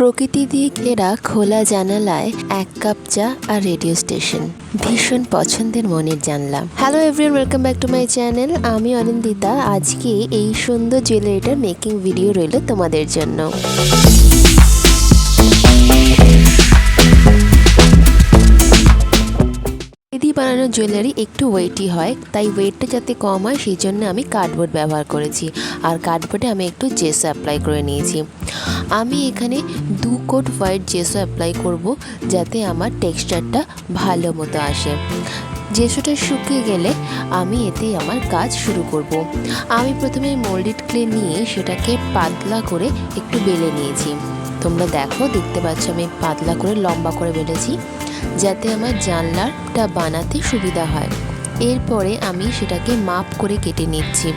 প্রকৃতি দিয়ে ঘেরা খোলা জানালায় এক কাপ চা আর রেডিও স্টেশন ভীষণ পছন্দের মনের জানলা। Hello everyone, welcome back to my channel. আমি অনিন্দিতা। আজকে এই সুন্দর জুয়েলারিটার মেকিং ভিডিও রইল তোমাদের জন্য। দিয়ে বানানো জুয়েলারি একটু ওয়েটি হয়, তাই ওয়েটটা যাতে কম হয় সেই জন্য আমি কার্ডবোর্ড ব্যবহার করেছি। আর কার্ডবোর্ডে আমি একটু জেসো অ্যাপ্লাই করে নিয়েছি। আমি এখানে 2 কোট হোয়াইট জেসো অ্যাপ্লাই করব, যাতে আমার টেক্সচারটা ভালো মতো আসে। জেসোটা শুকিয়ে গেলে আমি এতে আমার কাজ শুরু করব। আমি প্রথমে মোল্ডেড ক্লে নিয়ে সেটাকে পাতলা করে একটু বেলে নিয়েছি। তোমরা দেখতে পাচ্ছ আমি পাতলা করে লম্বা করে বেলেছি, যাতে আমার জানলাটা বানাতে সুবিধা হয়। এরপরে আমি সেটাকে মাপ করে কেটে নিচ্ছি।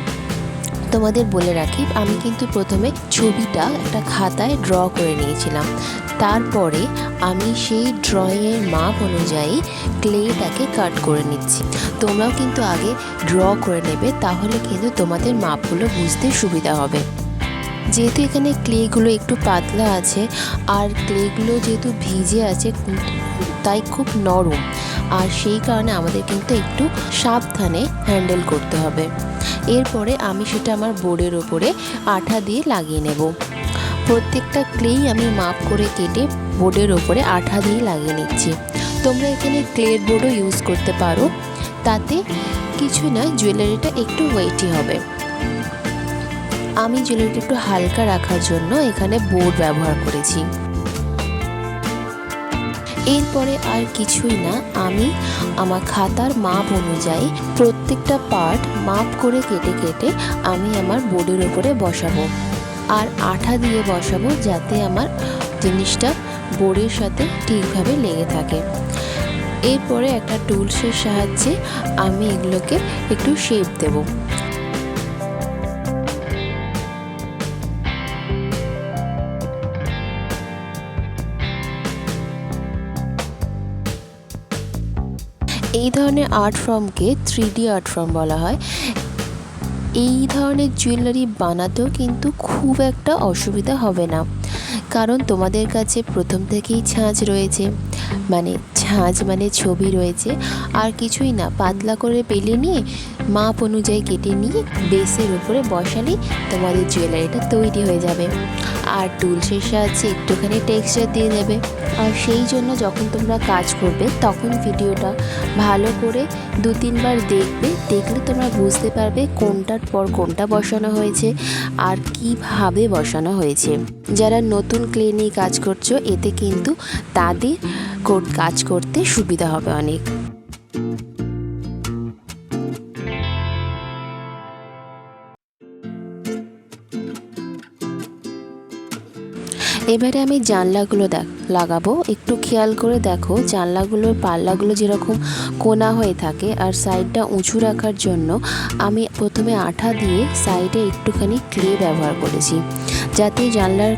তোমাদের বলে রাখি, আমি কিন্তু প্রথমে ছবিটা একটা খাতায় ড্র করে নিয়েছিলাম। তারপরে আমি সেই ড্রয়িংয়ের মাপ অনুযায়ী ক্লেটাকে কাট করে নিচ্ছি। তোমরাও কিন্তু আগে ড্র করে নেবে, তাহলে কিন্তু তোমাদের মাপগুলো বুঝতে সুবিধা হবে। যেহেতু এখানে ক্লেগুলো একটু পাতলা আছে আর ক্লেগুলো যেহেতু ভিজে আছে, তাই খুব নরম, আর সেই কারণে আমাদের কিন্তু একটু সাবধানে হ্যান্ডেল করতে হবে। এরপরে আমি সেটা আমার বোর্ডের ওপরে আঠা দিয়ে লাগিয়ে নেব। প্রত্যেকটা ক্লেই আমি মাপ করে কেটে বোর্ডের ওপরে আঠা দিয়ে লাগিয়ে নিচ্ছি। তোমরা এখানে ক্লের বোর্ডও ইউজ করতে পারো, তাতে কিছু না, জুয়েলারিটা একটু ওয়েটি হবে। আমি জুয়েলারিটা একটু হালকা রাখার জন্য এখানে বোর্ড ব্যবহার করেছি। এরপরে আর কিছুই না, আমি আমার খাতার মাপ অনুযায়ী প্রত্যেকটা পার্ট মাপ করে কেটে কেটে আমি আমার বোর্ডের ওপরে বসাবো, আর আঠা দিয়ে বসাবো, যাতে আমার জিনিসটা বোর্ডের সাথে ঠিকভাবে লেগে থাকে। এরপরে একটা টুলসের সাহায্যে আমি এগুলোকে একটু শেপ দেবো। এই ধরনের আর্ট ফর্মকে 3D আর্ট ফর্ম বলা হয়। এই ধরনের জুয়েলারি বানাতেও কিন্তু খুব একটা অসুবিধা হবে না, কারণ তোমাদের কাছে প্রথম থেকেই ছাঁচ রয়েছে, মানে ছবি রয়েছে। আর কিছুই না, পাতলা করে বেলে নিয়ে মাপ অনুযায়ী কেটে নিয়ে বেসের উপরে বসালেই তোমাদের জুয়েলারিটা তৈরি হয়ে যাবে। আর টুলসের সাহায্যে একটুখানি টেক্সচার দিয়ে দেবে। আর সেই জন্য যখন তোমরা কাজ করবে তখন ভিডিওটা ভালো করে 2-3 বার দেখলে তোমরা বুঝতে পারবে কোনটার পর কোনটা বসানো হয়েছে আর কিভাবে বসানো হয়েছে। যারা নতুন ক্লে নিয়ে কাজ করছো, এতে কিন্তু তাদের কাজ করতে সুবিধা হবে অনেক। এবারে আমি জানলাগুলো লাগাবো। একটু খেয়াল করে দেখো, জানলাগুলোর পাল্লাগুলো যেরকম কোনা হয়ে থাকে, আর সাইডটা উঁচু রাখার জন্য আমি প্রথমে আঠা দিয়ে সাইডে একটুখানি ক্লে ব্যবহার করেছি, যাতে জানলার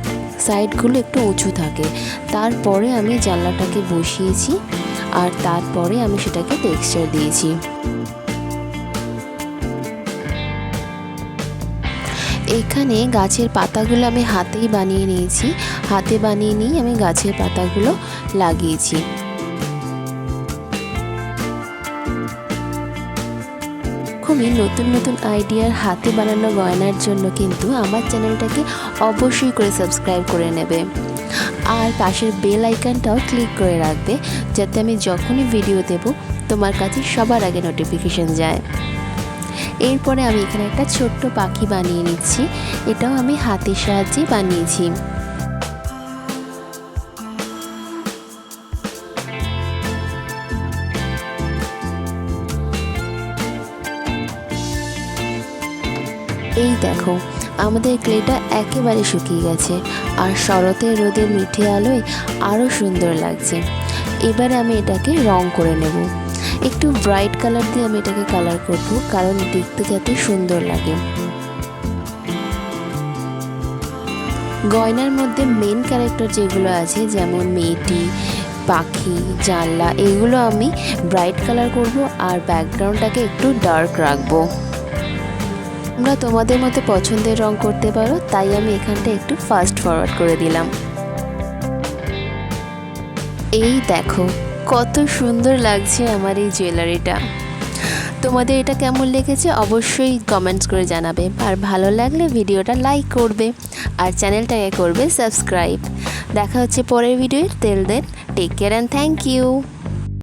সাইডগুলো একটু উঁচু থাকে। তারপরে আমি জানলাটাকে বসিয়েছি, আর তারপরে আমি সেটাকে টেক্সচার দিয়েছি। এখানে গাছের পাতাগুলো আমি হাতেই বানিয়ে নিয়েছি। হাতে বানিয়ে নিয়ে আমি গাছের পাতাগুলো লাগিয়েছি। খুবই নতুন নতুন আইডিয়ার হাতে বানানো গয়নার জন্য কিন্তু আমার চ্যানেলটাকে অবশ্যই করে সাবস্ক্রাইব করে নেবে, আর পাশের বেল আইকনটাও ক্লিক করে রাখবে, যাতে আমি যখনই ভিডিও দেব তোমার কাছে সবার আগে নোটিফিকেশন যায়। এরপরে আমি এখানে একটা ছোট্ট পাখি বানিয়ে নিচ্ছি। এটাও আমি হাতের সাহায্যে বানিয়েছি। এই দেখো, আমাদের ক্লেটা একেবারে শুকিয়ে গেছে, আর শরতের রোদের মিঠে আলোয় আরও সুন্দর লাগছে। এবারে আমি এটাকে রং করে নেব। একটু ব্রাইট কালার দিয়ে আমি এটাকে কালার করব, কারণ দেখতে যাতে সুন্দর লাগে। গয়নার মধ্যে মেন ক্যারেক্টার যেগুলো আছে, যেমন মেয়েটি, পাখি, জানলা, এগুলো আমি ব্রাইট কালার করব, আর ব্যাকগ্রাউন্ডটাকে একটু ডার্ক রাখবো। তোমরা তোমাদের মতো পছন্দের রং করতে পারো, তাই আমি এখানটা একটু ফাস্ট ফরওয়ার্ড করে দিলাম। এই দেখো কত সুন্দর লাগছে আমার এই জুয়েলারিটা। তোমাদের এটা কেমন লেগেছে অবশ্যই কমেন্টস করে জানাবে, আর ভালো লাগলে ভিডিওটা লাইক করবে আর চ্যানেলটাকে করবে সাবস্ক্রাইব। দেখা হচ্ছে পরের ভিডিওতে। Till then take care and thank you.